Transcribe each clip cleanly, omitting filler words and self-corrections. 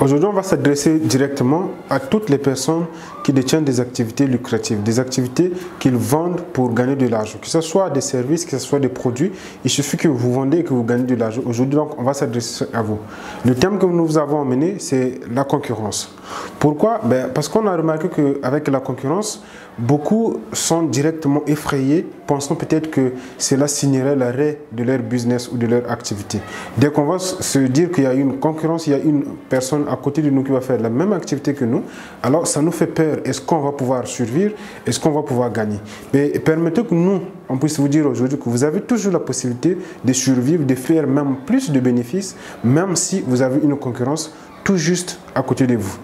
Aujourd'hui, on va s'adresser directement à toutes les personnes qui détiennent des activités lucratives, des activités qu'ils vendent pour gagner de l'argent, que ce soit des services, que ce soit des produits. Il suffit que vous vendez et que vous gagnez de l'argent. Aujourd'hui, donc, on va s'adresser à vous. Le thème que nous vous avons emmené, c'est la concurrence. Pourquoi? Parce qu'on a remarqué qu'avec la concurrence, beaucoup sont directement effrayés, pensant peut-être que cela signerait l'arrêt de leur business ou de leur activité. Dès qu'on va se dire qu'il y a une concurrence, il y a une personne à côté de nous qui va faire la même activité que nous, alors ça nous fait peur. Est-ce qu'on va pouvoir survivre? Est-ce qu'on va pouvoir gagner? Mais permettez que nous, on puisse vous dire aujourd'hui que vous avez toujours la possibilité de survivre, de faire même plus de bénéfices, même si vous avez une concurrence tout juste à côté de vous.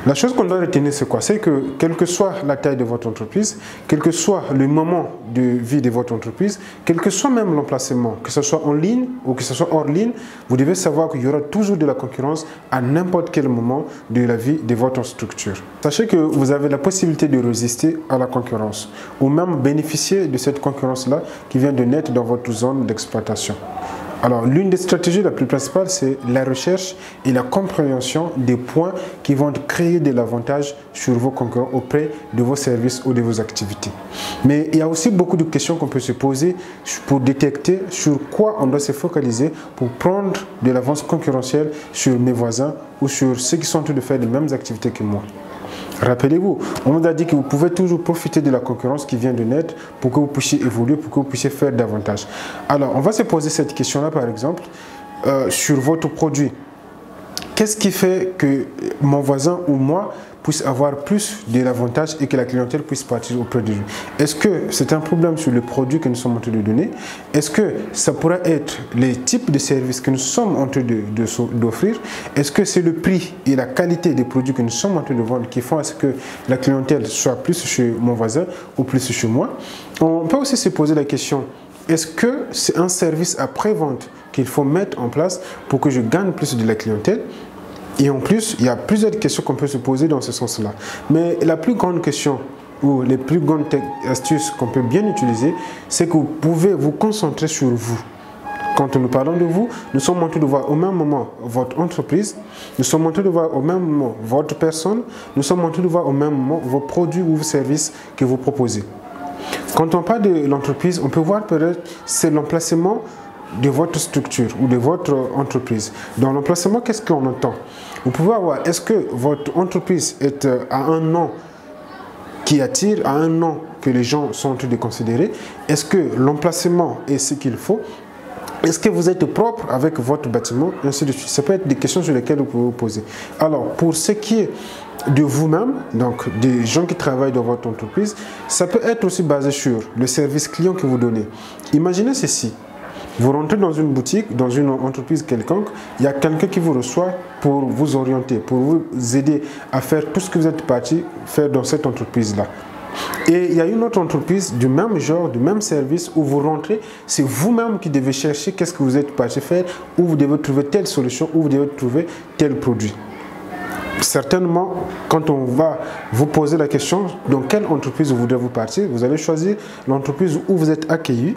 La chose qu'on doit retenir, c'est quoi? C'est que quelle que soit la taille de votre entreprise, quel que soit le moment de vie de votre entreprise, quel que soit même l'emplacement, que ce soit en ligne ou que ce soit hors ligne, vous devez savoir qu'il y aura toujours de la concurrence à n'importe quel moment de la vie de votre structure. Sachez que vous avez la possibilité de résister à la concurrence ou même bénéficier de cette concurrence-là qui vient de naître dans votre zone d'exploitation. Alors, l'une des stratégies la plus principale, c'est la recherche et la compréhension des points qui vont créer de l'avantage sur vos concurrents auprès de vos services ou de vos activités. Mais il y a aussi beaucoup de questions qu'on peut se poser pour détecter sur quoi on doit se focaliser pour prendre de l'avance concurrentielle sur mes voisins ou sur ceux qui sont en train de faire les mêmes activités que moi. Rappelez-vous, on vous a dit que vous pouvez toujours profiter de la concurrence qui vient de naître pour que vous puissiez évoluer, pour que vous puissiez faire davantage. Alors, on va se poser cette question-là, par exemple, sur votre produit. Qu'est-ce qui fait que mon voisin ou moi puisse avoir plus de l'avantage et que la clientèle puisse partir auprès de lui? Est-ce que c'est un problème sur le produit que nous sommes en train de donner? Est-ce que ça pourrait être les types de services que nous sommes en train d'offrir? Est-ce que c'est le prix et la qualité des produits que nous sommes en train de vendre qui font à ce que la clientèle soit plus chez mon voisin ou plus chez moi? On peut aussi se poser la question, est-ce que c'est un service après-vente qu'il faut mettre en place pour que je gagne plus de la clientèle? Et en plus, il y a plusieurs questions qu'on peut se poser dans ce sens-là. Mais la plus grande question ou les plus grandes astuces qu'on peut bien utiliser, c'est que vous pouvez vous concentrer sur vous. Quand nous parlons de vous, nous sommes en train de voir au même moment votre entreprise, nous sommes en train de voir au même moment votre personne, nous sommes en train de voir au même moment vos produits ou vos services que vous proposez. Quand on parle de l'entreprise, on peut voir peut-être c'est l'emplacement de votre structure ou de votre entreprise. Dans l'emplacement, qu'est-ce qu'on entend? Vous pouvez avoir, est-ce que votre entreprise est à un nom qui attire, à un nom que les gens sont en train de considérer? Est-ce que l'emplacement est ce qu'il faut? Est-ce que vous êtes propre avec votre bâtiment? Ainsi de suite. Ça peut être des questions sur lesquelles vous pouvez vous poser. Alors, pour ce qui est de vous-même, donc des gens qui travaillent dans votre entreprise, ça peut être aussi basé sur le service client que vous donnez. Imaginez ceci. Vous rentrez dans une boutique, dans une entreprise quelconque, il y a quelqu'un qui vous reçoit pour vous orienter, pour vous aider à faire tout ce que vous êtes parti faire dans cette entreprise-là. Et il y a une autre entreprise du même genre, du même service où vous rentrez, c'est vous-même qui devez chercher qu'est-ce que vous êtes parti faire, où vous devez trouver telle solution, où vous devez trouver tel produit. Certainement, quand on va vous poser la question dans quelle entreprise vous devez partir, vous allez choisir l'entreprise où vous êtes accueilli,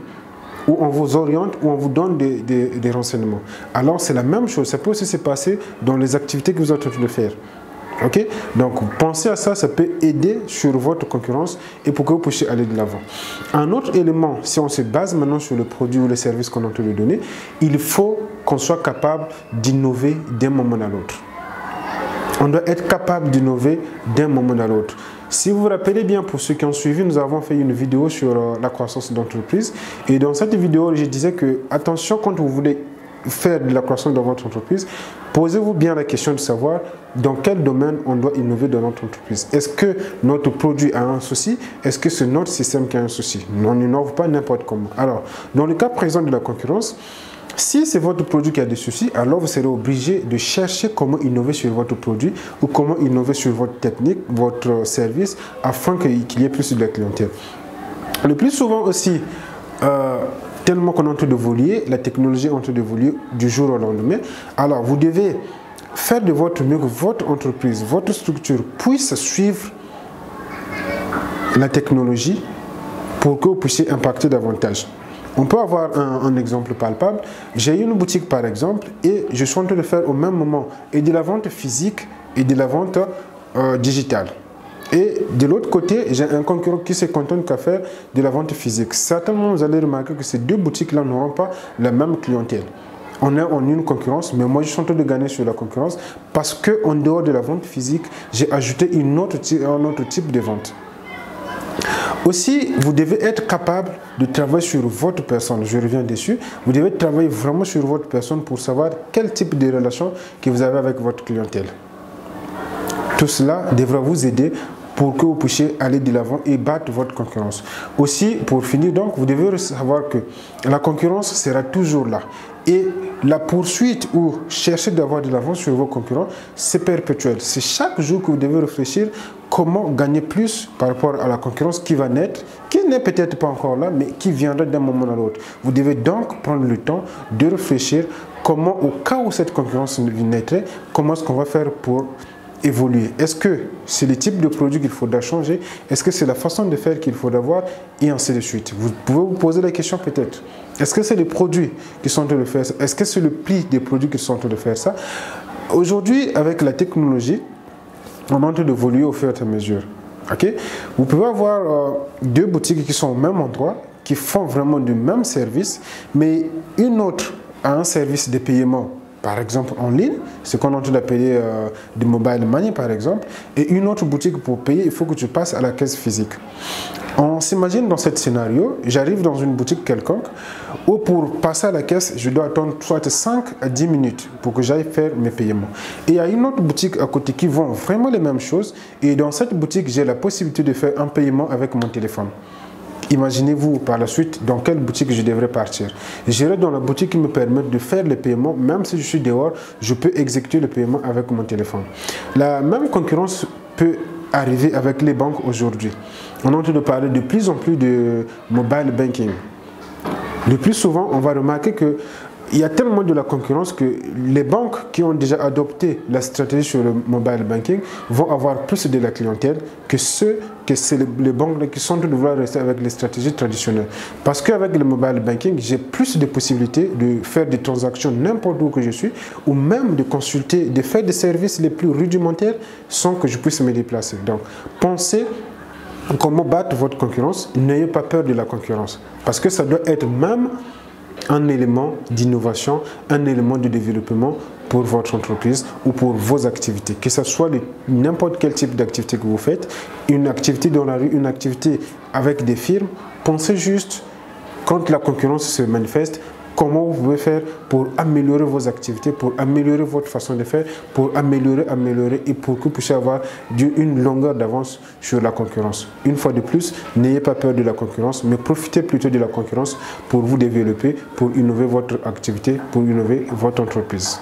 où on vous oriente, où on vous donne des renseignements. Alors c'est la même chose, ça peut aussi se passer dans les activités que vous êtes en train de faire. Ok? Donc pensez à ça, ça peut aider sur votre concurrence et pour que vous puissiez aller de l'avant. Un autre élément, si on se base maintenant sur le produit ou le service qu'on est en train de donner, il faut qu'on soit capable d'innover d'un moment à l'autre. On doit être capable d'innover d'un moment à l'autre. Si vous vous rappelez bien, pour ceux qui ont suivi, nous avons fait une vidéo sur la croissance d'entreprise. Et dans cette vidéo, je disais que, attention, quand vous voulez faire de la croissance dans votre entreprise, posez-vous bien la question de savoir dans quel domaine on doit innover dans notre entreprise. Est-ce que notre produit a un souci? Est-ce que c'est notre système qui a un souci? On n'innove pas n'importe comment. Alors, dans le cas présent de la concurrence, si c'est votre produit qui a des soucis, alors vous serez obligé de chercher comment innover sur votre produit ou comment innover sur votre technique, votre service, afin qu'il y ait plus de la clientèle. Le plus souvent aussi, tellement qu'on est en train d'évoluer, la technologie est en train d'évoluer du jour au lendemain, alors vous devez faire de votre mieux que votre entreprise, votre structure puisse suivre la technologie pour que vous puissiez impacter davantage. On peut avoir un exemple palpable. J'ai une boutique par exemple et je suis en train de faire au même moment et de la vente physique et de la vente digitale. Et de l'autre côté, j'ai un concurrent qui se contente qu'à faire de la vente physique. Certainement, vous allez remarquer que ces deux boutiques-là n'auront pas la même clientèle. On est en une concurrence, mais moi je suis en train de gagner sur la concurrence parce qu'en dehors de la vente physique, j'ai ajouté un autre type de vente. Aussi, vous devez être capable de travailler sur votre personne. Je reviens dessus. Vous devez travailler vraiment sur votre personne pour savoir quel type de relation que vous avez avec votre clientèle. Tout cela devra vous aider pour que vous puissiez aller de l'avant et battre votre concurrence. Aussi, pour finir, donc, vous devez savoir que la concurrence sera toujours là. Et la poursuite ou chercher d'avoir de l'avance sur vos concurrents, c'est perpétuel. C'est chaque jour que vous devez réfléchir comment gagner plus par rapport à la concurrence qui va naître, qui n'est peut-être pas encore là, mais qui viendra d'un moment à l'autre. Vous devez donc prendre le temps de réfléchir comment, au cas où cette concurrence naîtrait, comment est-ce qu'on va faire pour évoluer. Est-ce que c'est le type de produit qu'il faudra changer? Est-ce que c'est la façon de faire qu'il faudra avoir? Et ainsi de suite. Vous pouvez vous poser la question peut-être. Est-ce que c'est les produits qui sont en train de faire ça? Est-ce que c'est le prix des produits qui sont en train de faire ça? Aujourd'hui, avec la technologie, on est en train d'évoluer au fur et à mesure. Okay? Vous pouvez avoir deux boutiques qui sont au même endroit, qui font vraiment du même service, mais une autre a un service de paiement, par exemple en ligne, ce qu'on est en train d'appeler du mobile money par exemple, et une autre boutique pour payer, il faut que tu passes à la caisse physique. On s'imagine dans ce scénario, j'arrive dans une boutique quelconque où pour passer à la caisse, je dois attendre soit 5 à 10 minutes pour que j'aille faire mes paiements. Et il y a une autre boutique à côté qui vend vraiment les mêmes choses et dans cette boutique, j'ai la possibilité de faire un paiement avec mon téléphone. Imaginez-vous par la suite dans quelle boutique je devrais partir. J'irai dans la boutique qui me permet de faire les paiements, même si je suis dehors, je peux exécuter le paiement avec mon téléphone. La même concurrence peut arriver avec les banques aujourd'hui. On est en train de parler de plus en plus de mobile banking. Le plus souvent, on va remarquer que il y a tellement de la concurrence que les banques qui ont déjà adopté la stratégie sur le mobile banking vont avoir plus de la clientèle que les banques qui sont en train de vouloir rester avec les stratégies traditionnelles. Parce qu'avec le mobile banking, j'ai plus de possibilités de faire des transactions n'importe où que je suis ou même de consulter, de faire des services les plus rudimentaires sans que je puisse me déplacer. Donc, pensez comment battre votre concurrence. N'ayez pas peur de la concurrence parce que ça doit être même un élément d'innovation, un élément de développement pour votre entreprise ou pour vos activités. Que ce soit n'importe quel type d'activité que vous faites, une activité dans la rue, une activité avec des firmes, pensez juste quand la concurrence se manifeste, comment vous pouvez faire pour améliorer vos activités, pour améliorer votre façon de faire, pour améliorer et pour que vous puissiez avoir une longueur d'avance sur la concurrence. Une fois de plus, n'ayez pas peur de la concurrence, mais profitez plutôt de la concurrence pour vous développer, pour innover votre activité, pour innover votre entreprise.